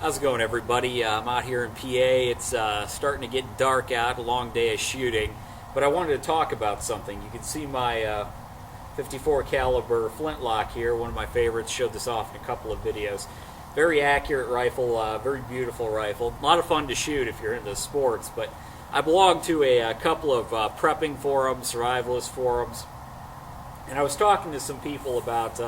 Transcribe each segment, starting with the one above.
How's it going, everybody? I'm out here in PA. It's starting to get dark out, a long day of shooting, but I wanted to talk about something. You can see my 54 caliber flintlock here, one of my favorites. Showed this off in a couple of videos. Very accurate rifle, very beautiful rifle. A lot of fun to shoot if you're into sports, but I belong to a couple of prepping forums, survivalist forums, and I was talking to some people about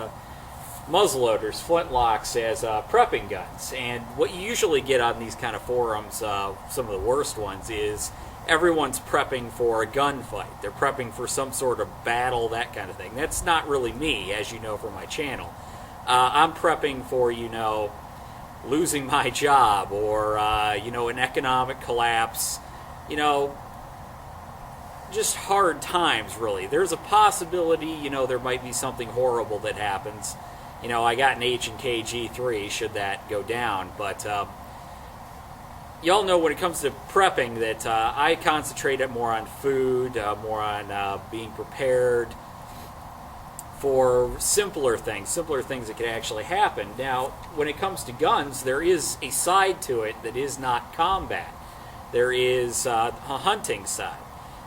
muzzleloaders, flintlocks as prepping guns. And what you usually get on these kind of forums, some of the worst ones, is everyone's prepping for a gunfight. They're prepping for some sort of battle, that kind of thing. That's not really me, as you know from my channel. I'm prepping for, losing my job or, an economic collapse, just hard times, really. There's a possibility, there might be something horrible that happens. I got an H&K G3 should that go down, but y'all know when it comes to prepping that I concentrate it more on food, more on being prepared for simpler things that can actually happen. Now, when it comes to guns, there is a side to it that is not combat. There is a hunting side.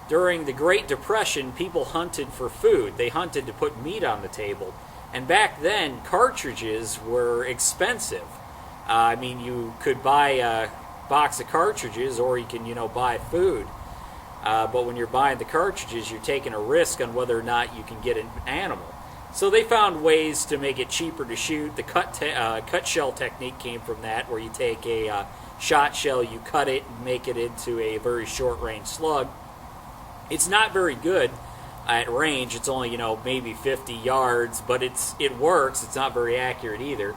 During the Great Depression, people hunted for food. They hunted to put meat on the table. And back then, cartridges were expensive. You could buy a box of cartridges, or you can, buy food. But when you're buying the cartridges, you're taking a risk on whether or not you can get an animal. So they found ways to make it cheaper to shoot. The cut shell technique came from that, where you take a shot shell, you cut it, and make it into a very short-range slug. It's not very good at range. It's only, maybe 50 yards, but it works. It's not very accurate either.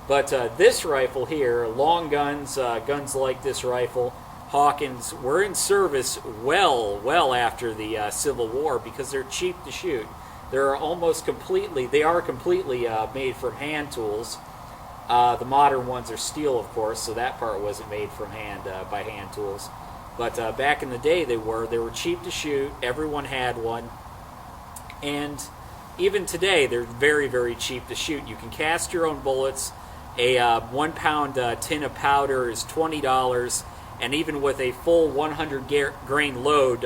But this rifle here, long guns, guns like this rifle, Hawkins, were in service well after the Civil War because they're cheap to shoot. They are completely made from hand tools. The modern ones are steel, of course, so that part wasn't made from by hand tools. But back in the day, they were cheap to shoot. Everyone had one. And even today, they're very, very cheap to shoot. You can cast your own bullets. A 1 pound tin of powder is $20. And even with a full 100 grain load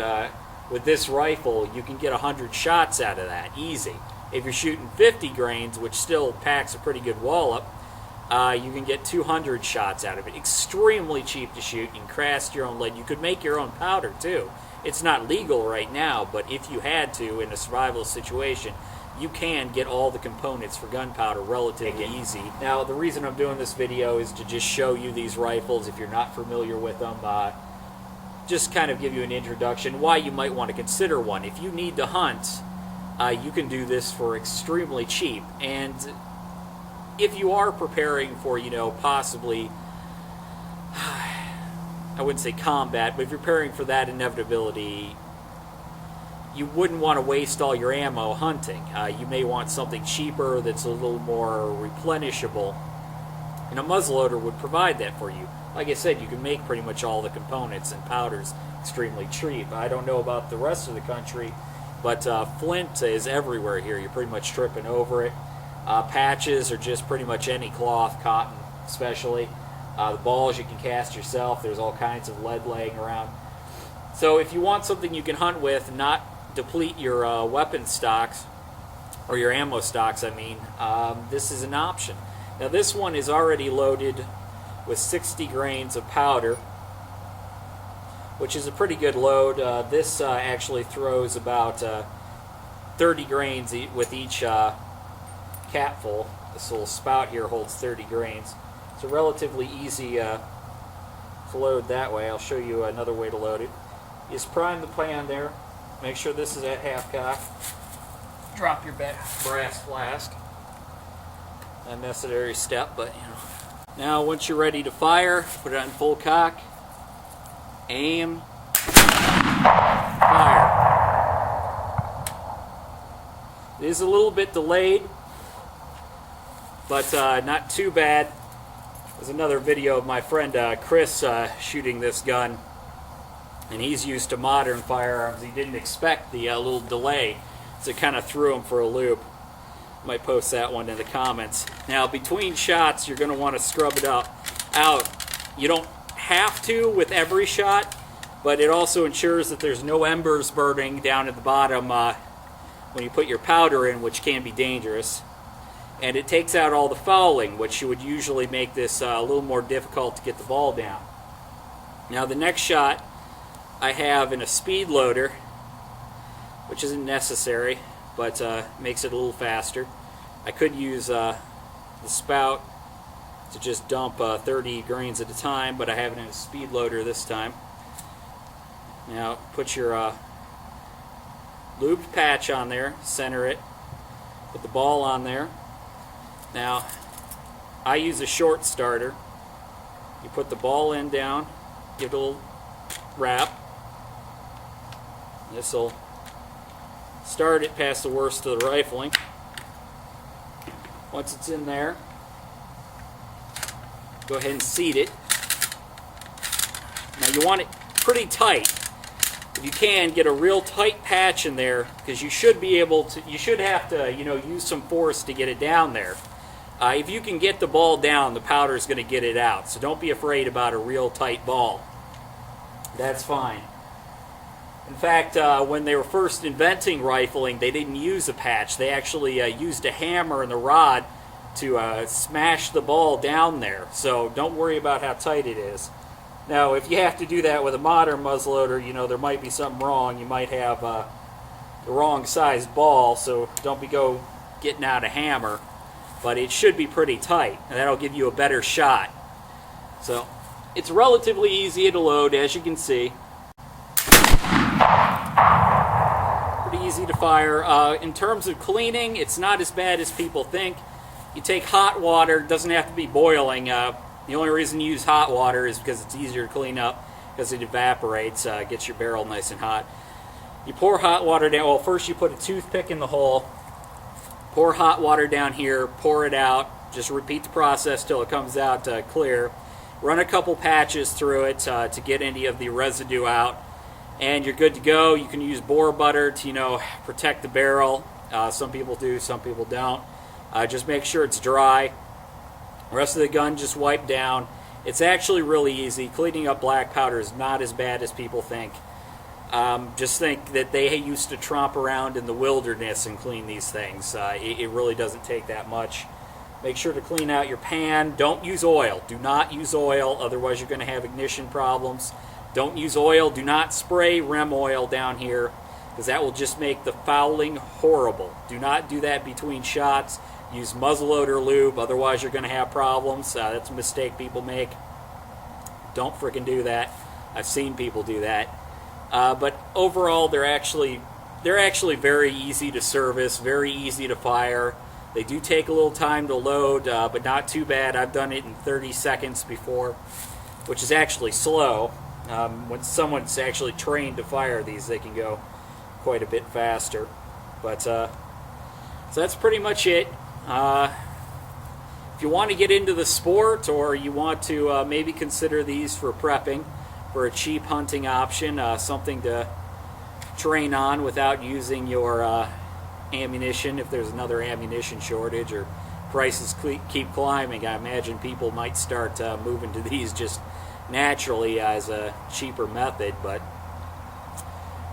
with this rifle, you can get 100 shots out of that, easy. If you're shooting 50 grains, which still packs a pretty good wallop, you can get 200 shots out of it. Extremely cheap to shoot. You can craft your own lead. You could make your own powder, too. It's not legal right now, but if you had to in a survival situation, you can get all the components for gunpowder relatively easy. Now, the reason I'm doing this video is to just show you these rifles if you're not familiar with them. Just kind of give you an introduction, why you might want to consider one. If you need to hunt, you can do this for extremely cheap. And if you are preparing for, possibly, I wouldn't say combat, but if you're preparing for that inevitability, you wouldn't want to waste all your ammo hunting. You may want something cheaper that's a little more replenishable, and a muzzleloader would provide that for you. Like I said, you can make pretty much all the components and powders extremely cheap. I don't know about the rest of the country, but Flint is everywhere here. You're pretty much tripping over it. Patches are just pretty much any cloth, cotton especially. The balls you can cast yourself. There's all kinds of lead laying around. So if you want something you can hunt with, not deplete your weapon stocks, or your ammo stocks, this is an option. Now this one is already loaded with 60 grains of powder, which is a pretty good load. This actually throws about 30 grains with each capful. This little spout here holds 30 grains. It's relatively easy to load that way. I'll show you another way to load it. You just prime the pan there. Make sure this is at half cock. Drop your brass flask. Unnecessary step, but Now, once you're ready to fire, put it on full cock. Aim. Fire. It is a little bit delayed, but not too bad. There's another video of my friend Chris shooting this gun, and he's used to modern firearms. He didn't expect the little delay, so it kind of threw him for a loop. Might post that one in the comments. Now, between shots, you're going to want to scrub it up. out. You don't have to with every shot, but it also ensures that there's no embers burning down at the bottom when you put your powder in, which can be dangerous. And it takes out all the fouling, which would usually make this a little more difficult to get the ball down. Now the next shot I have in a speed loader, which isn't necessary, but makes it a little faster. I could use the spout to just dump 30 grains at a time, but I have it in a speed loader this time. Now put your lubed patch on there, center it, put the ball on there. Now I use a short starter. You put the ball in down, give it a little wrap. This will start it past the worst of the rifling. Once it's in there, go ahead and seat it. Now you want it pretty tight. If you can, get a real tight patch in there, because you should be able to, you should have to, use some force to get it down there. If you can get the ball down, the powder is going to get it out. So don't be afraid about a real tight ball. That's fine. In fact, when they were first inventing rifling, they didn't use a patch. They actually used a hammer and the rod to smash the ball down there. So don't worry about how tight it is. Now, if you have to do that with a modern muzzleloader, there might be something wrong. You might have the wrong sized ball, so don't go getting out a hammer. But it should be pretty tight, and that'll give you a better shot. So it's relatively easy to load, as you can see. Pretty easy to fire. In terms of cleaning, it's not as bad as people think. You take hot water, it doesn't have to be boiling. The only reason you use hot water is because it's easier to clean up, because it evaporates, gets your barrel nice and hot. You pour hot water down. Well, first you put a toothpick in the hole, pour hot water down here, pour it out, just repeat the process till it comes out clear. Run a couple patches through it to get any of the residue out, and you're good to go. You can use boar butter to protect the barrel. Some people do, some people don't. Just make sure it's dry. The rest of the gun just wipe down. It's actually really easy. Cleaning up black powder is not as bad as people think. Just think that they used to tromp around in the wilderness and clean these things. It really doesn't take that much. Make sure to clean out your pan. Don't use oil. Do not use oil, otherwise you're going to have ignition problems. Don't use oil. Do not spray rem oil down here, because that will just make the fouling horrible. Do not do that between shots. Use muzzleloader lube, otherwise you're going to have problems. That's a mistake people make. Don't freaking do that. I've seen people do that. But overall, they're actually very easy to service, very easy to fire. They do take a little time to load, but not too bad. I've done it in 30 seconds before, which is actually slow. When someone's actually trained to fire these, they can go quite a bit faster. But so that's pretty much it. If you want to get into the sport, or you want to maybe consider these for prepping, for a cheap hunting option, something to train on without using your ammunition, if there's another ammunition shortage or prices keep climbing, I imagine people might start moving to these just naturally as a cheaper method. But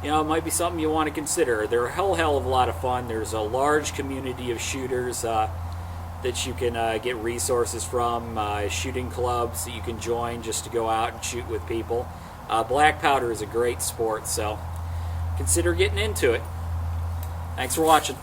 it might be something you want to consider. They're a hell of a lot of fun. There's a large community of shooters that you can get resources from, shooting clubs that you can join just to go out and shoot with people. Black powder is a great sport, so consider getting into it. Thanks for watching.